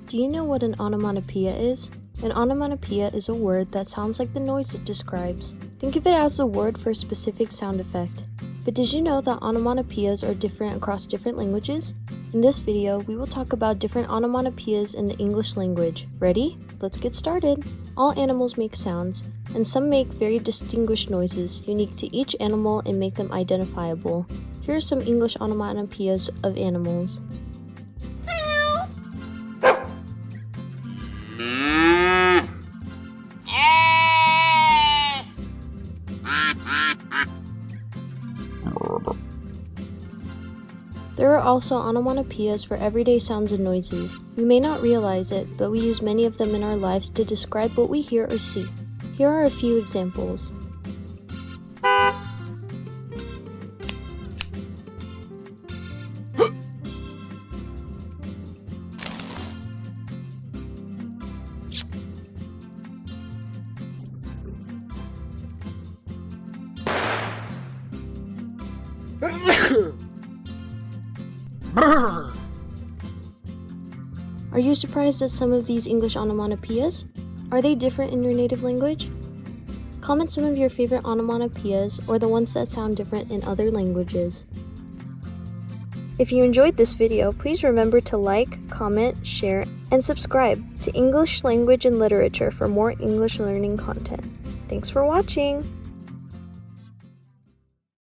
Do you know what an onomatopoeia is? An onomatopoeia is a word that sounds like the noise it describes. Think of it as the word for a specific sound effect. But did you know that onomatopoeias are different across different languages? In this video, we will talk about different onomatopoeias in the English language. Ready? Let's get started. All animals make sounds, and some make very distinguished noises, unique to each animal and make them identifiable. Here are some English onomatopoeias of animals. There are also onomatopoeias for everyday sounds and noises. We may not realize it, but we use many of them in our lives to describe what we hear or see. Here are a few examples. Are you surprised at some of these English onomatopoeias? Are they different in your native language? Comment some of your favorite onomatopoeias or the ones that sound different in other languages. If you enjoyed this video, please remember to like, comment, share, and subscribe to English Language and Literature for more English learning content. Thanks for watching!